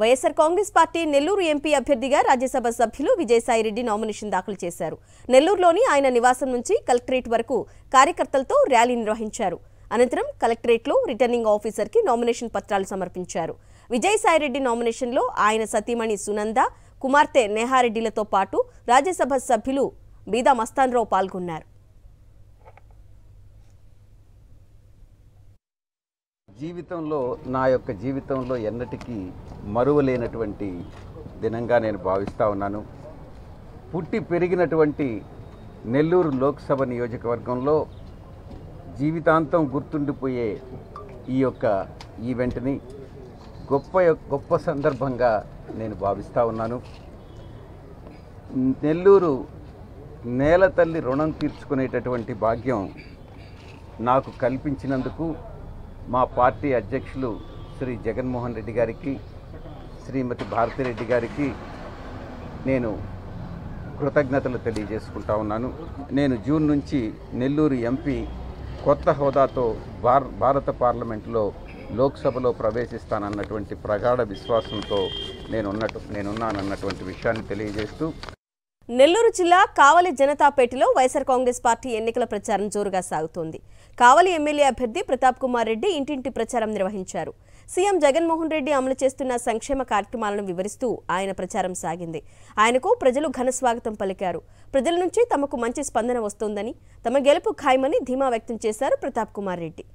YSR Congress party Nellore MP అభ్యర్థిగా రాజ్యసభ సభ్యులు Vijayasai Reddy nomination దాఖలు చేశారు. నెల్లూరులోని ఆయన నివాసం నుంచి కలెక్టరేట్ వరకు కార్యకర్తలతో ర్యాలీ నిర్వహించారు. అనంతరం కలెక్టరేట్లో రిటర్నింగ్ ఆఫీసర్కి నామినేషన్ పత్రాలు సమర్పించారు. విజయసాయిరెడ్డి నామినేషన్లో ఆయన సతీమణి సునంద, కుమార్తె నేహారెడ్డిలతో పాటు రాజ్యసభ సభ్యులు బీదా మస్తాన్రావు పాల్గొన్నారు. నా యొక్క జీవితంలో ఎన్నటికీ మరువలేనటువంటి దినంగా నేను భావిస్తూ ఉన్నాను. పుట్టి పెరిగినటువంటి నెల్లూరు లోక్సభ నియోజకవర్గంలో జీవితాంతం గుర్తుండిపోయే ఈ యొక్క ఈవెంట్ని గొప్ప సందర్భంగా నేను భావిస్తూ ఉన్నాను. నెల్లూరు నేల తల్లి రుణం తీర్చుకునేటటువంటి భాగ్యం నాకు కల్పించినందుకు మా పార్టీ అధ్యక్షులు శ్రీ జగన్మోహన్ రెడ్డి గారికి, శ్రీమతి భారతిరెడ్డి గారికి నేను కృతజ్ఞతలు తెలియజేసుకుంటా ఉన్నాను. నేను జూన్ నుంచి నెల్లూరు ఎంపీ కొత్త హోదాతో భారత పార్లమెంటులో లోక్సభలో ప్రవేశిస్తానన్నటువంటి ప్రగాఢ విశ్వాసంతో నేనున్నానన్నటువంటి విషయాన్ని తెలియజేస్తూ నెల్లూరు జిల్లా కావలి జనతాపేటలో వైఎస్ఆర్ కాంగ్రెస్ పార్టీ ఎన్నికల ప్రచారం జోరుగా సాగుతోంది. కావలి ఎమ్మెల్యే అభ్యర్థి ప్రతాప్ కుమార్ రెడ్డి ఇంటింటి ప్రచారం నిర్వహించారు. సీఎం జగన్మోహన్ రెడ్డి అమలు చేస్తున్న సంక్షేమ కార్యక్రమాలను వివరిస్తూ ఆయన ప్రచారం సాగింది. ఆయనకు ప్రజలు ఘన స్వాగతం పలికారు. ప్రజల నుంచి తమకు మంచి స్పందన వస్తోందని, తమ గెలుపు ఖాయమని ధీమా వ్యక్తం చేశారు ప్రతాప్ కుమార్ రెడ్డి.